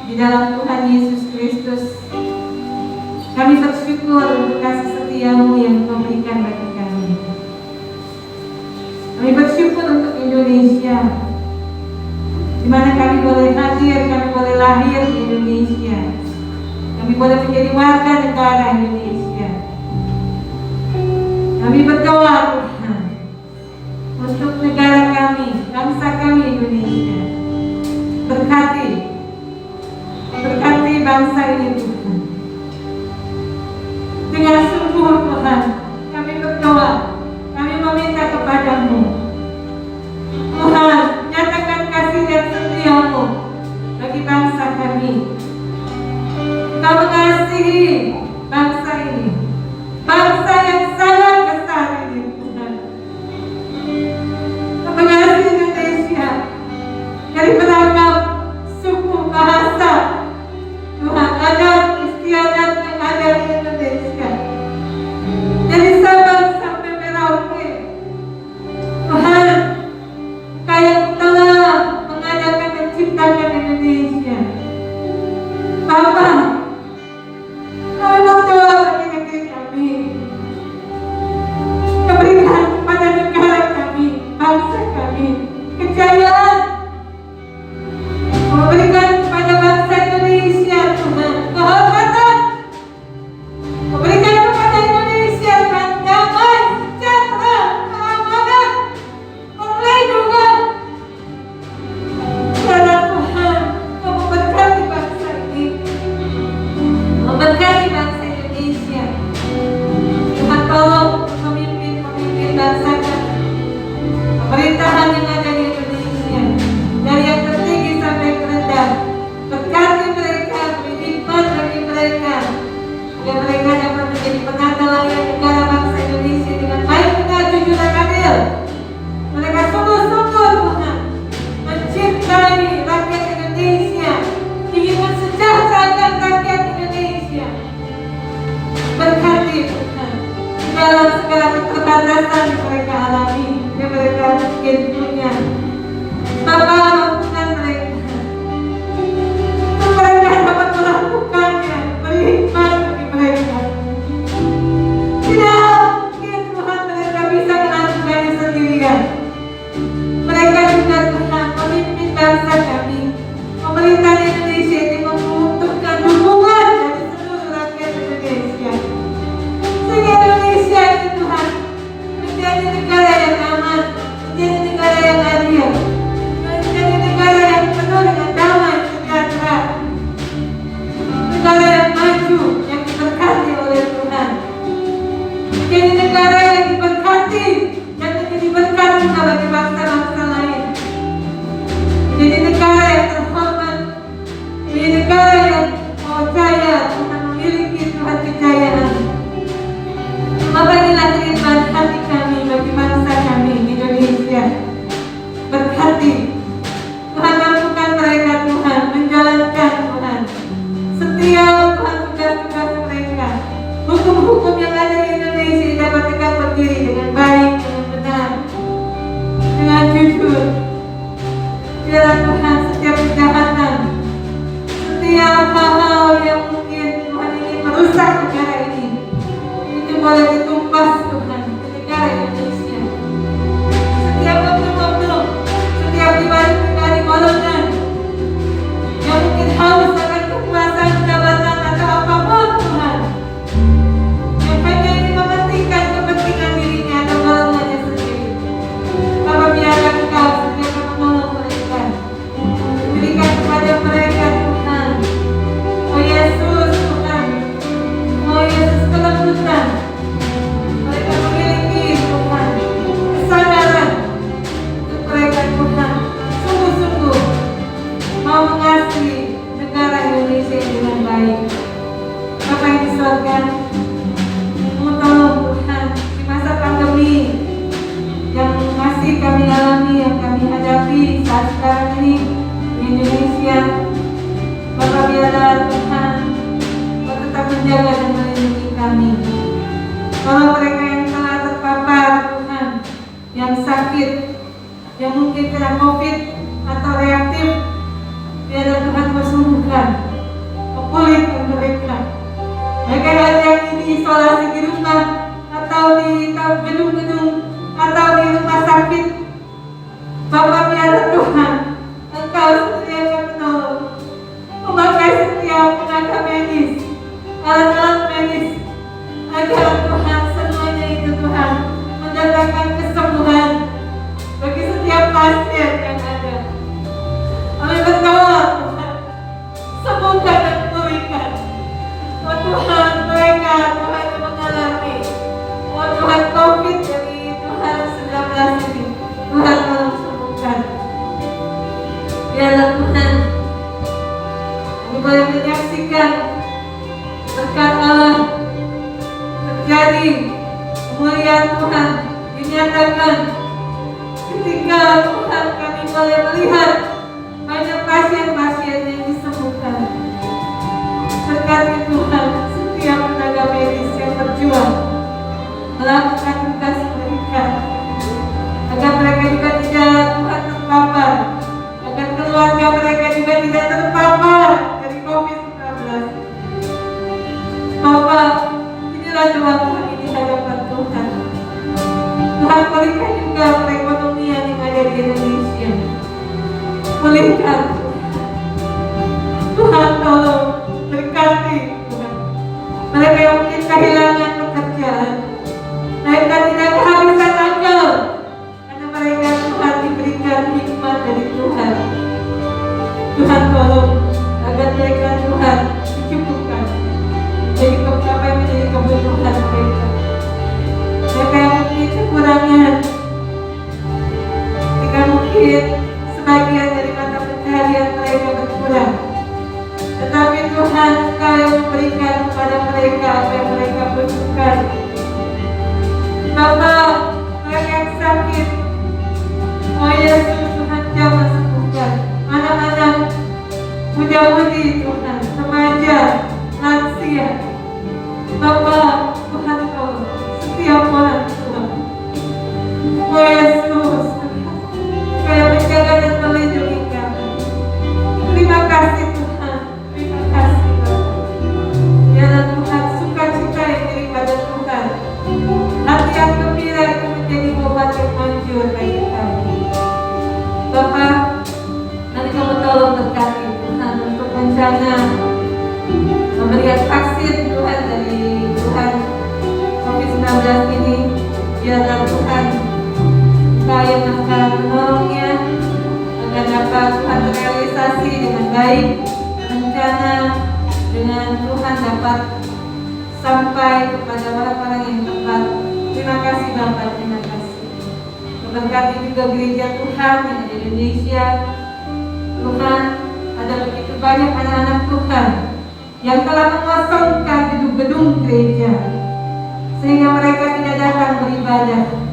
di dalam Tuhan Yesus Kristus, kami bersyukur untuk kasih setia-Mu yang Kau berikan bagi kami. Kami bersyukur untuk Indonesia, di mana kami boleh hadir, kami boleh lahir di Indonesia, kami boleh menjadi warga negara Indonesia. Kami berdoa Tuhan untuk negara kami, bangsa kami Indonesia. Berkati bangsa ini Tuhan. Dengan sungguh Tuhan, kami berdoa, kami meminta kepada-Mu, Tuhan, nyatakan kasih dan setia-Mu bagi bangsa kami. Kau mengasihi bangsa ini, bangsa yang sangat besar ini Tuhan. Kau mengasihi Indonesia dari beragam suku, bahasa, Tuhan, adat istiadat yang ada di Indonesia, dari Sabang sampai Merauke. Tuhan, Kau yang telah mengadakan menciptakan Indonesia. Bapa, kami berdoa bagi negeri kami. Kau berikan kepada negara kami, bangsa kami, kejayaan. Kau berikan kepada bangsa Indonesia Tuhan kehormatan. Kau berikan kepada Indonesia Tuhan damai, sejahtera, keamanan, perlindungan. Karena Tuhan, Kau memberkati bangsa ini, memberkati bangsa Indonesia. Tuhan, tolong pemimpin bangsa kami, pemerintahan yang ada di Indonesia, dari yang tertinggi sampai terendah. Berkati mereka, beri hikmat bagi mereka, agar mereka dapat menjadi penata layak negara bangsa Indonesia dengan baik, benar, jujur, dan adil. Mereka sungguh-sungguh Tuhan mencintai rakyat Indonesia, ingin mensejahterakan rakyat Indonesia. Berkati Tuhan dalam segala keterbatasan yang mereka alami, yang mereka mungkin punya. Bapa, ampunkan mereka, untuk mereka dapat melakukannya. Beri hikmat bagi mereka. Tidak mungkin Tuhan mereka bisa melakukannya sendirian. Mereka juga Tuhan memimpin bangsa kami. Pemerintahan Indonesia ini membutuhkan dukungan dari seluruh rakyat Indonesia, sehingga Indonesia ini Tuhan menjadi negara yang aman, menjadi negara yang adil, menjadi negara yang penuh dengan damai sejahtera, negara yang maju, yang diberkati oleh Tuhan, menjadi negara yang diberkati dan menjadi berkat juga bagi bangsa-bangsa lain, menjadi negara yang terhormat, menjadi negara yang jaya, Tuhan memiliki Tuhan kejayaan. Bapa, inilah kerinduan hati kami bagi bangsa kami Indonesia. Berkati Tuhan, mampukan mereka Tuhan menjalankan Tuhan setiap Tuhan tugas-tugas mereka. Hukum-hukum yang ada di Indonesia dapat tegak berdiri dengan baik, dengan benar, dengan jujur. Biarlah Tuhan setiap kejahatan, setiap hal-hal yang mungkin Tuhan ingin merusak negara ini, itu boleh ditumpas Tuhan ke negara Indonesia. Setiap oknum-oknum, setiap pribadi-pribadi golongan yang mungkin haus akan kekuasaan, jabatan, atau apapun Tuhan, yang hanya ingin mementingkan kepentingan dirinya atau golongannya sendiri. Bapa, biarlah Engkau sentiasa menolong mereka, berikan kepada mereka Tuhan, oh Yesus Tuhan, oh Yesus kelembutan. Mereka memiliki Tuhan kesadaran untuk mereka Tuhan sungguh-sungguh mau mengasihi negara Indonesia dengan baik. Bapa yang di surga, tolong Tuhan di masa pandemi yang masih kami alami, yang kami hadapi saat sekarang ini di Indonesia. Bapa, biarlah Tuhan Kau tetap menjaga dan melindungi kami. Kalau mereka yang telah terpapar Tuhan, yang sakit, yang mungkin kena COVID atau reaktif, Biarlah Tuhan kami boleh menyaksikan berkat Allah terjadi, kemuliaan Tuhan dinyatakan ketika Tuhan kami boleh melihat banyak pasien-pasien yang disembuhkan. Berkati Tuhan setiap tenaga medis yang berjuang melakukan tugas mereka, agar mereka juga tidak Tuhan terpapar, agar keluarga mereka juga tidak terpapar dari COVID-19. Bapak, inilah doa kami di hadapan Tuhan. Tuhan, pulihkan juga perekonomian yang ada di Indonesia. Pulihkan Tuhan, tolong berkati Tuhan mereka yang mungkin kehilangan pekerjaan, mereka tidak kehabisan akal karena mereka Tuhan diberikan hikmat dari Tuhan. Tuhan, tolong agar mereka Tuhan dicukupkan jadi apa yang menjadi kebutuhan mereka. Mereka yang mungkin kekurangan, ketika mungkin sebagian dari mata pencaharian mereka berkurang, tetapi Tuhan Engkau yang memberikan kepada mereka apa yang mereka butuhkan. Bapak, mereka yang sakit, oh Yesus Tuhan, jangan sembuhkan. Anak-anak muda-mudi Tuhan, remaja, lansia, Bapak Tuhan, tolong setiap orang Tuhan. Oh Yesus, Kau yang menjaga dan melindungi kami. Terima kasih Tuhan, terima kasih Bapak. Biarlah Tuhan sukacita yang daripada Tuhan, hati yang gembira itu menjadi obat yang manjur bagi kami. Bapak, nanti Kamu tolong berkati Tuhan untuk bencana memberikan vaksin Tuhan dari Tuhan COVID-19 ini. Biarlah Tuhan Engkau yang akan menolongnya agar dapat Tuhan terrealisasi dengan baik, rencana dengan Tuhan dapat sampai kepada orang-orang yang tepat. Terima kasih Bapak, terima kasih. Memberkati juga gereja Tuhan yang ada di Indonesia. Tuhan, ada begitu banyak anak-anak Tuhan yang telah mengosongkan gedung-gedung gereja sehingga mereka tidak datang beribadah.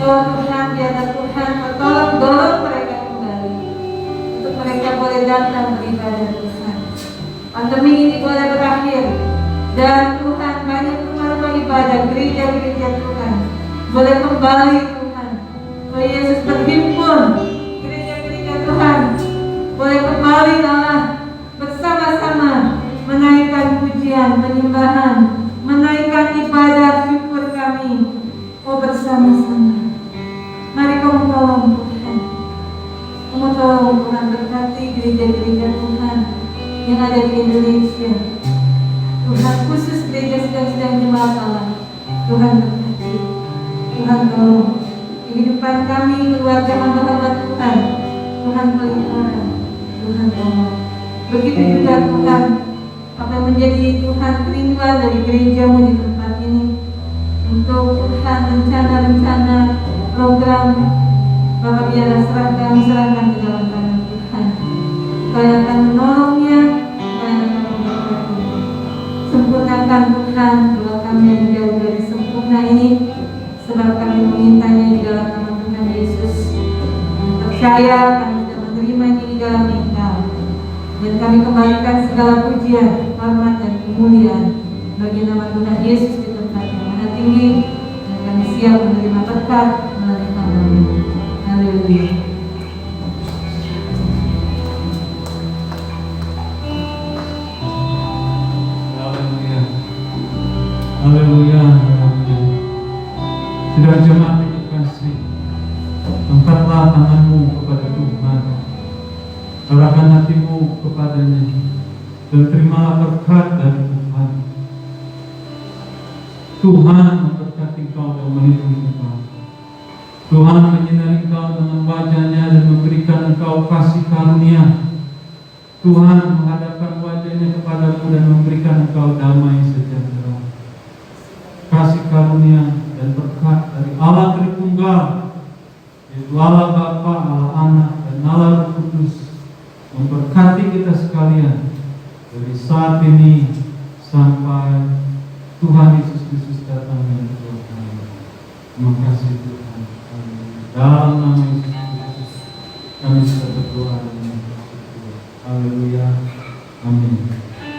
So Tuhan, biarlah Tuhan tolong dorong mereka kembali untuk mereka boleh datang beribadah Tuhan. Pandemi ini boleh berakhir dan Tuhan banyak rumah-rumah ibadah, gereja-gereja Tuhan boleh kembali Tuhan. Oh Yesus, berhimpun gereja-gereja Tuhan boleh kembali Allah bersama-sama menaikkan pujian, penyembahan, menaikkan ibadah syukur kami. Oh bersama-sama, mari Kamu tolong Tuhan, Kamu tolong Tuhan, berkati gereja-gereja Tuhan yang ada di Indonesia. Tuhan, khusus gereja sedang jemaat Allah, Tuhan berkati, Tuhan tolong kehidupan kami, keluarga hamba-hamba Tuhan, Tuhan pelihara, Tuhan tolong. Begitu juga Tuhan, apa yang menjadi Tuhan kerinduan dari gereja-Mu di tempat ini, untuk Tuhan rencana-rencana program, Bapak biarlah serahkan ke dalam tangan Tuhan. Kau yang akan menolongnya, Kau yang akan memberkati. Sempurnakan Tuhan doa kami yang jauh dari sempurna ini, sebab kami memintanya di dalam nama Tuhan Yesus. Percaya kami sudah menerimanya di dalam Engkau, dan kami kembalikan segala pujian, hormat dan kemuliaan bagi nama Tuhan Yesus di tempat yang maha tinggi, dan kami siap menerima berkat melalui nama-Mu. Haleluya. Haleluya. Haleluya. Sudah jemaat yang terkasih, angkatlah tanganmu kepada Tuhan, arahkan hatimu kepadanya, dan terimalah berkat dari Tuhan. Tuhan memberkati kau dan melindungi kau. Tuhan menyinari engkau dengan wajah-Nya dan memberikan engkau kasih karunia. Tuhan menghadapkan wajah-Nya kepadamu dan memberikan engkau damai sejahtera. Kasih karunia dan berkat dari Allah Tritunggal, yaitu Allah Bapa, Allah Anak, dan Allah Roh Kudus, Kudus memberkati kita sekalian dari saat ini sampai Tuhan Yesus Kristus datang yang kedua kali. Terima kasih Tuhan. Dalam nama Yesus Kristus kami sudah berdoa dan bersyukur. Haleluya. Amin.